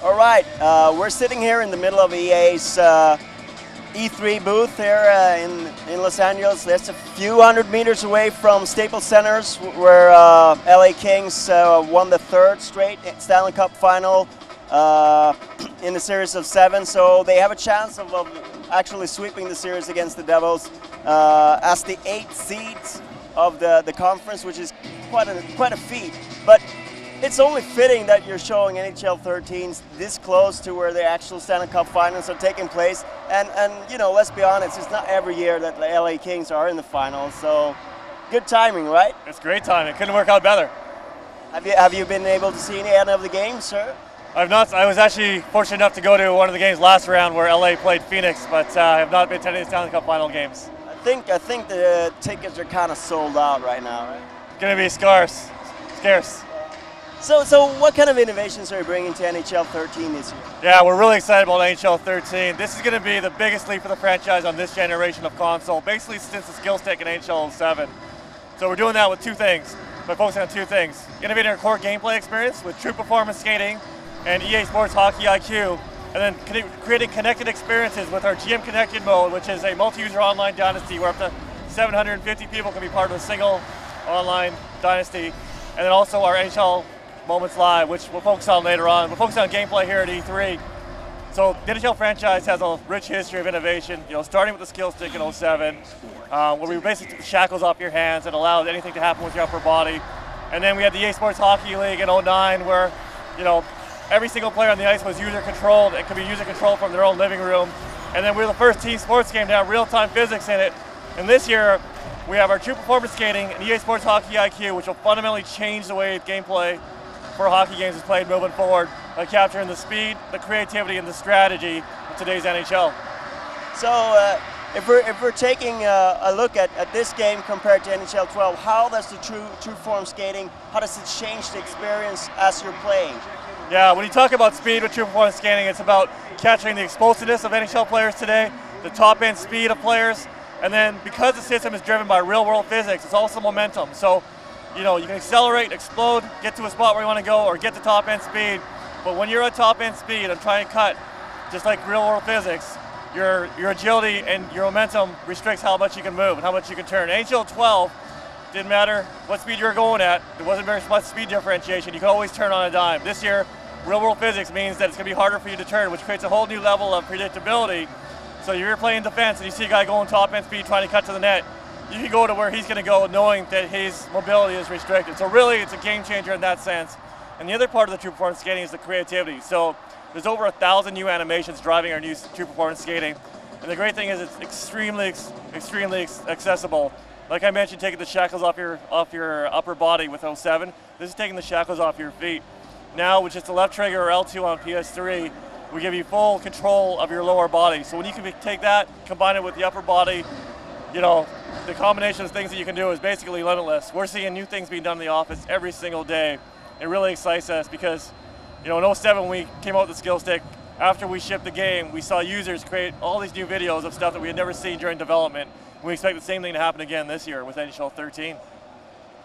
All right, we're sitting here in the middle of EA's E3 booth here in Los Angeles. That's a few hundred meters away from Staples Centers, where LA Kings won the third straight Stanley Cup final in a series of 7. So they have a chance of actually sweeping the series against the Devils as the 8th seeds of the conference, which is quite a feat. But it's only fitting that you're showing NHL 13s this close to where the actual Stanley Cup finals are taking place. And you know, let's be honest, it's not every year that the LA Kings are in the finals. So good timing, right? It's great timing. Couldn't work out better. Have you been able to see any of the games, sir? I've not. I was actually fortunate enough to go to one of the games last round where LA played Phoenix, but I have not been attending the Stanley Cup final games. I think the tickets are kind of sold out right now, right? Going to be scarce. So what kind of innovations are you bringing to NHL 13 this year? Yeah, we're really excited about NHL 13. This is going to be the biggest leap for the franchise on this generation of console, basically since the skill stick in NHL 07. So we're doing that with two things, by focusing on two things. Innovating our core gameplay experience with true performance skating and EA Sports Hockey IQ, and then creating connected experiences with our GM Connected mode, which is a multi-user online dynasty where up to 750 people can be part of a single online dynasty, and then also our NHL Moments Live, which we'll focus on later on. We'll focus on gameplay here at E3. So the NHL franchise has a rich history of innovation, you know, starting with the skill stick in 07, where we basically took the shackles off your hands and allowed anything to happen with your upper body. And then we had the EA Sports Hockey League in 09, where, you know, every single player on the ice was user controlled and could be user controlled from their own living room. And then we were the first team sports game to have real-time physics in it. And this year, we have our true performance skating and EA Sports Hockey IQ, which will fundamentally change the way gameplay for hockey games is played moving forward by capturing the speed, the creativity, and the strategy of today's NHL. So if we're taking a look at this game compared to NHL 12, how does the true form skating, how does it change the experience as you're playing? Yeah, when you talk about speed with true performance skating, it's about capturing the explosiveness of NHL players today, the top end speed of players, and then because the system is driven by real world physics, it's also momentum. So, you know, you can accelerate, explode, get to a spot where you want to go, or get to top end speed. But when you're at top end speed and trying to cut, just like real world physics, your agility and your momentum restricts how much you can move and how much you can turn. NHL 12 didn't matter what speed you were going at. There wasn't very much speed differentiation. You could always turn on a dime. This year, real world physics means that it's going to be harder for you to turn, which creates a whole new level of predictability. So you're playing defense and you see a guy going top end speed trying to cut to the net. You can go to where he's going to go knowing that his mobility is restricted. So really, it's a game changer in that sense. And the other part of the true performance skating is the creativity. So there's over 1,000 new animations driving our new true performance skating. And the great thing is it's extremely accessible. Like I mentioned, taking the shackles off your upper body with 07. This is taking the shackles off your feet. Now, with just the left trigger or L2 on PS3, we give you full control of your lower body. So when you can take that, combine it with the upper body, you know, the combination of things that you can do is basically limitless. We're seeing new things being done in the office every single day. It really excites us because, you know, in 07 when we came out with the skill stick, after we shipped the game, we saw users create all these new videos of stuff that we had never seen during development. We expect the same thing to happen again this year with NHL 13.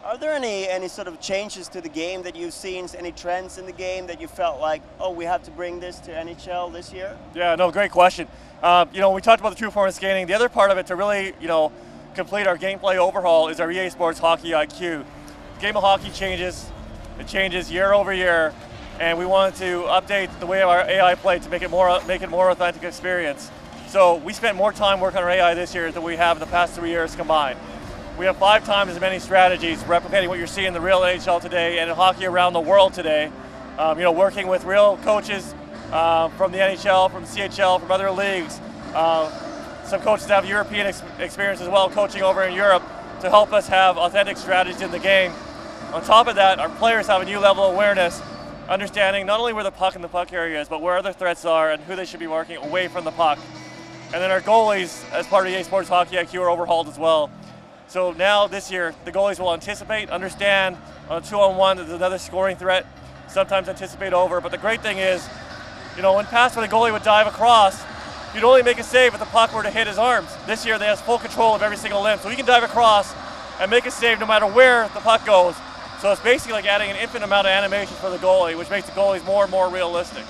Are there any sort of changes to the game that you've seen, any trends in the game that you felt like, oh, we have to bring this to NHL this year? Yeah, no, great question. You know, we talked about the true performance skating. The other part of it to really, you know, complete our gameplay overhaul is our EA Sports Hockey IQ. The game of hockey changes. It changes year over year, and we wanted to update the way our AI played to make it more authentic experience. So we spent more time working on our AI this year than we have in the past 3 years combined. We have 5 times as many strategies replicating what you're seeing in the real NHL today and in hockey around the world today. You know, working with real coaches from the NHL, from the CHL, from other leagues. Some coaches have European experience as well, coaching over in Europe, to help us have authentic strategies in the game. On top of that, our players have a new level of awareness, understanding not only where the puck in the puck area is, but where other threats are and who they should be marking away from the puck. And then our goalies, as part of EA Sports Hockey IQ, are overhauled as well. So now, this year, the goalies will anticipate, understand on a 2-on-1 there's another scoring threat, sometimes anticipate over. But the great thing is, you know, in past when a goalie would dive across, you'd only make a save if the puck were to hit his arms. This year, they have full control of every single limb, so he can dive across and make a save no matter where the puck goes. So it's basically like adding an infinite amount of animation for the goalie, which makes the goalies more and more realistic.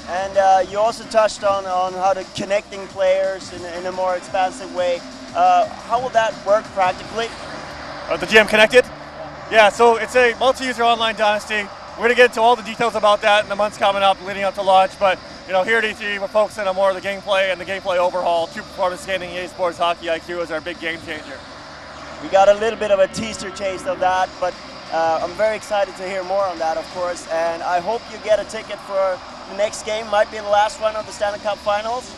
And you also touched on how to connecting players in a more expansive way. How will that work practically? The GM Connected? Yeah, so it's a multi-user online dynasty. We're going to get into all the details about that in the months coming up, leading up to launch. But here at E3, we're focusing on more of the gameplay and the gameplay overhaul. True performance scanning, EA Sports Hockey IQ is our big game changer. We got a little bit of a teaser taste of that, but I'm very excited to hear more on that, of course. And I hope you get a ticket for the next game. Might be the last one of the Stanley Cup Finals.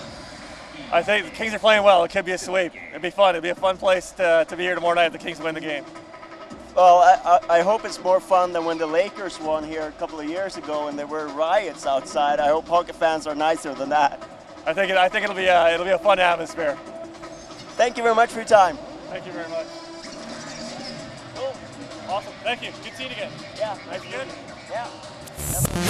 I think the Kings are playing well. It could be a sweep. It'd be fun. It'd be a fun place to be here tomorrow night if the Kings win the game. Well, I hope it's more fun than when the Lakers won here a couple of years ago and there were riots outside. I hope hockey fans are nicer than that. I think it'll be a fun atmosphere. Thank you very much for your time. Thank you very much. Cool. Awesome. Thank you. Good seeing you again. Yeah. Nice. Good. Yeah.